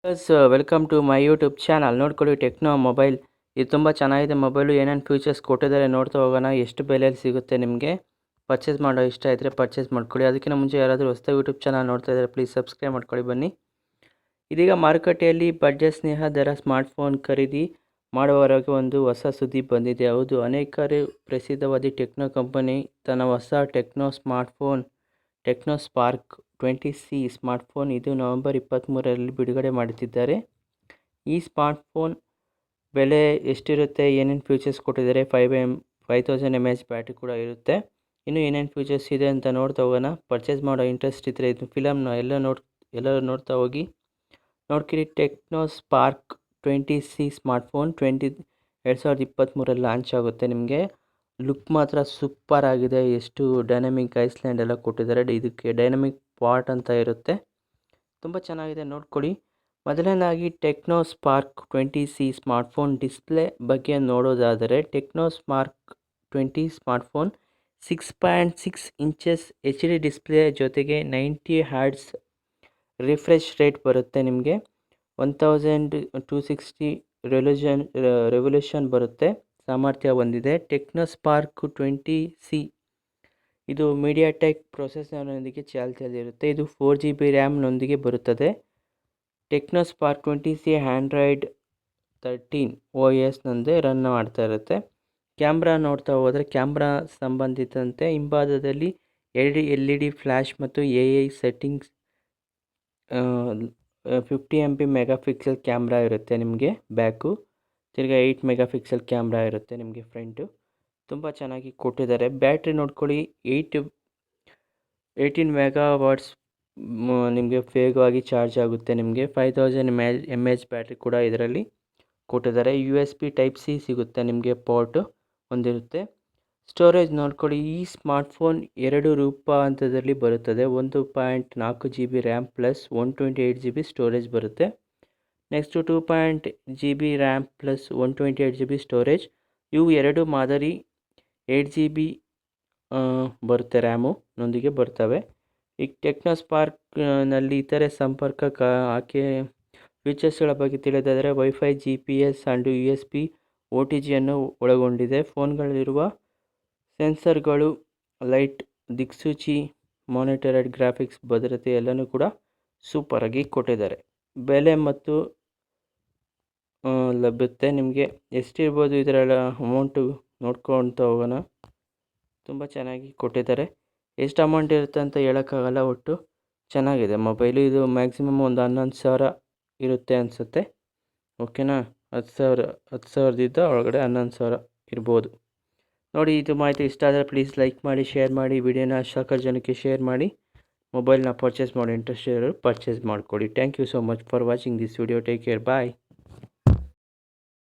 Welcome to my YouTube channel. ನೋಡ್ಕೊಳ್ಳಿ, Tecno mobile ಇದು ತುಂಬ ಚೆನ್ನಾಗಿದೆ. ಮೊಬೈಲು ಏನೇನು ಫೀಚರ್ಸ್ ಕೊಟ್ಟಿದ್ದಾರೆ ನೋಡ್ತಾ ಹೋಗೋಣ. ಎಷ್ಟು ಬೆಲೆಯಲ್ಲಿ ಸಿಗುತ್ತೆ ನಿಮಗೆ. ಪರ್ಚೇಸ್ ಮಾಡೋ ಇಷ್ಟ ಇದ್ದರೆ ಪರ್ಚೇಸ್ ಮಾಡ್ಕೊಳ್ಳಿ. ಅದಕ್ಕಿಂತ ಮುಂಚೆ ಯಾರಾದರೂ ಹೊಸದಾಗಿ ಯೂಟ್ಯೂಬ್ ಚಾನಲ್ ನೋಡ್ತಾ ಇದ್ದರೆ ಪ್ಲೀಸ್ ಸಬ್ಸ್ಕ್ರೈಬ್ ಮಾಡ್ಕೊಳ್ಳಿ. ಬನ್ನಿ, ಇದೀಗ ಮಾರುಕಟ್ಟೆಯಲ್ಲಿ ಬಡ್ಜೆಟ್ ಸ್ನೇಹ ದರ ಸ್ಮಾರ್ಟ್ಫೋನ್ ಖರೀದಿ ಮಾಡುವವರೆಗೆ ಒಂದು ಹೊಸ ಸುದ್ದಿ ಬಂದಿದೆ. ಹೌದು, ಅನೇಕರು ಪ್ರಸಿದ್ಧವಾದ ಟೆಕ್ನೋ ಕಂಪನಿ ತನ್ನ ಹೊಸ ಟೆಕ್ನೋ ಸ್ಪಾರ್ಕ್ 20c ಸ್ಮಾರ್ಟ್ಫೋನ್ ಇದು ನವೆಂಬರ್ 23ರಲ್ಲಿ ಬಿಡುಗಡೆ ಮಾಡುತ್ತಿದ್ದಾರೆ. ಈ ಸ್ಮಾರ್ಟ್ಫೋನ್ ಬೆಲೆ ಎಷ್ಟಿರುತ್ತೆ, ಏನೇನು ಫೀಚರ್ಸ್ ಕೊಟ್ಟಿದ್ದಾರೆ, 5000 mAh ಬ್ಯಾಟ್ರಿ ಕೂಡ ಇರುತ್ತೆ. ಇನ್ನು ಏನೇನು ಫೀಚರ್ಸ್ ಇದೆ ಅಂತ ನೋಡ್ತಾ ಹೋಗೋಣ. ಪರ್ಚೇಸ್ ಮಾಡೋ ಇಂಟ್ರೆಸ್ಟ್ ಇದ್ದರೆ ಇದು ಫಿಲಮ್ನ ಎಲ್ಲರೂ ನೋಡ್ತಾ ಹೋಗಿ. ನೋಡ್ಕಿರಿ, ಟೆಕ್ನೋ ಸ್ಪಾರ್ಕ್ 20c ಸ್ಮಾರ್ಟ್ಫೋನ್ 2023ರಲ್ಲಿ ಲಾಂಚ್ ಆಗುತ್ತೆ. ನಿಮಗೆ ಲುಕ್ ಮಾತ್ರ ಸೂಪರ್ ಆಗಿದೆ. ಎಷ್ಟು ಡೈನಮಿಕ್ ಐಸ್ಲ್ಯಾಂಡ್ ಎಲ್ಲ ಕೊಟ್ಟಿದ್ದಾರೆ. ಇದಕ್ಕೆ ಡೈನಮಿಕ್ ಪಾಟ್ ಅಂತ ಇರುತ್ತೆ, ತುಂಬ ಚೆನ್ನಾಗಿದೆ. ನೋಡ್ಕೊಳ್ಳಿ. ಮೊದಲನೇದಾಗಿ techno Spark 20c smartphone display ಬಗ್ಗೆ ನೋಡೋದಾದರೆ, techno spark 20 smartphone 6.6 inches HD display ಜೊತೆಗೆ 90 Hz ರಿಫ್ರೆಶ್ ರೇಟ್ ಬರುತ್ತೆ. ನಿಮಗೆ 1260 ರೆವಲ್ಯೂಷನ್ ಬರುತ್ತೆ ಸಾಮರ್ಥ್ಯ ಹೊಂದಿದೆ. ಟೆಕ್ನೋ ಸ್ಪಾರ್ಕ್ 20c ಇದು ಮೀಡಿಯಾಟೆಕ್ ಪ್ರೊಸೆಸರ್ನೊಂದಿಗೆ ಚಾಲ್ತಿಯಲ್ಲಿರುತ್ತೆ. ಇದು 4GB ರ್ಯಾಮ್ನೊಂದಿಗೆ ಬರುತ್ತದೆ. ಟೆಕ್ನೋ ಸ್ಪಾರ್ಕ್ 20c ಆಂಡ್ರಾಯ್ಡ್ 13 OSನಂದೇ ರನ್ ಮಾಡ್ತಾ ಇರುತ್ತೆ. ಕ್ಯಾಮ್ರಾ ನೋಡ್ತಾ ಹೋದರೆ, ಕ್ಯಾಮ್ರಾ ಸಂಬಂಧಿಸಿದಂತೆ ಹಿಂಭಾಗದಲ್ಲಿ 2 LED ಫ್ಲ್ಯಾಶ್ ಮತ್ತು AI settings 50 MP megapixel camera ಇರುತ್ತೆ ನಿಮಗೆ ಬ್ಯಾಕು. ತಿರ್ಗಿ 8 ಮೆಗಾಪಿಕ್ಸೆಲ್ ಕ್ಯಾಮ್ರಾ ಇರುತ್ತೆ ನಿಮಗೆ ಫ್ರಂಟು. ತುಂಬ ಚೆನ್ನಾಗಿ ಕೊಟ್ಟಿದ್ದಾರೆ. ಬ್ಯಾಟ್ರಿ ನೋಡ್ಕೊಳ್ಳಿ, 18 ಮೆಗಾವಾಟ್ಸ್ ನಿಮಗೆ ವೇಗವಾಗಿ ಚಾರ್ಜ್ ಆಗುತ್ತೆ. ನಿಮಗೆ 5000 mAh ಬ್ಯಾಟ್ರಿ ಕೂಡ ಇದರಲ್ಲಿ ಕೊಟ್ಟಿದ್ದಾರೆ. USB Type-C ಸಿಗುತ್ತೆ ನಿಮಗೆ, ಪೋರ್ಟ್ ಹೊಂದಿರುತ್ತೆ. ಸ್ಟೋರೇಜ್ ನೋಡ್ಕೊಳ್ಳಿ, ಈ ಸ್ಮಾರ್ಟ್ಫೋನ್ 2 ರೂಪಾಂತರದಲ್ಲಿ ಬರುತ್ತದೆ. 1.4GB RAM plus 128GB storage ಬರುತ್ತೆ. Next 2.GB RAM plus 128GB storage. ಇವು ಎರಡು ಮಾದರಿ 8GB ಬರುತ್ತೆ, ರ್ಯಾಮುನೊಂದಿಗೆ ಬರ್ತವೆ. ಈಗ ಟೆಕ್ನೋ ಸ್ಪಾರ್ಕ್ನಲ್ಲಿ ಇತರೆ ಸಂಪರ್ಕ ಆಕೆ ಫೀಚರ್ಸ್ಗಳ ಬಗ್ಗೆ ತಿಳಿದಾದರೆ, ವೈಫೈ, GPS ಆ್ಯಂಡ್ USB OTGಯನ್ನು ಒಳಗೊಂಡಿದೆ. ಫೋನ್ಗಳಲ್ಲಿರುವ ಸೆನ್ಸರ್ಗಳು, ಲೈಟ್, ದಿಕ್ಸೂಚಿ, ಮಾನಿಟರ್ಡ್ ಗ್ರಾಫಿಕ್ಸ್, ಭದ್ರತೆ ಎಲ್ಲನೂ ಕೂಡ ಸೂಪರಾಗಿ ಕೊಟ್ಟಿದ್ದಾರೆ. ಬೆಲೆ ಮತ್ತು ಲಭ್ಯತೆ ನಿಮಗೆ ಎಷ್ಟಿರ್ಬೋದು ಇದರ ಅಮೌಂಟು ನೋಡ್ಕೊಳ್ತಾ ಹೋಗೋಣ. ತುಂಬ ಚೆನ್ನಾಗಿ ಕೊಟ್ಟಿದ್ದಾರೆ. ಎಷ್ಟು ಅಮೌಂಟ್ ಇರುತ್ತೆ ಅಂತ ಹೇಳೋಕ್ಕಾಗಲ್ಲ. ಒಟ್ಟು ಚೆನ್ನಾಗಿದೆ ಮೊಬೈಲು. ಇದು ಮ್ಯಾಕ್ಸಿಮಮ್ ಒಂದು 11,000 ಇರುತ್ತೆ ಅನಿಸುತ್ತೆ. ಓಕೆನಾ, 10,000ದಿಂದ ಒಳಗಡೆ 11,000 ಇರ್ಬೋದು. ನೋಡಿ, ಇದು ಮಾಹಿತಿ ಇಷ್ಟ ಆದರೆ ಪ್ಲೀಸ್ ಲೈಕ್ ಮಾಡಿ, ಶೇರ್ ಮಾಡಿ, ವಿಡಿಯೋನ ಸಾಕಷ್ಟು ಜನಕ್ಕೆ ಶೇರ್ ಮಾಡಿ. ಮೊಬೈಲ್ನ ಪರ್ಚೇಸ್ ಮಾಡಿ ಇಂಟ್ರೆಸ್ಟ್ ಇರೋರು ಪರ್ಚೇಸ್ ಮಾಡಿಕೊಡಿ. Thank you so much for watching this video. Take care, bye.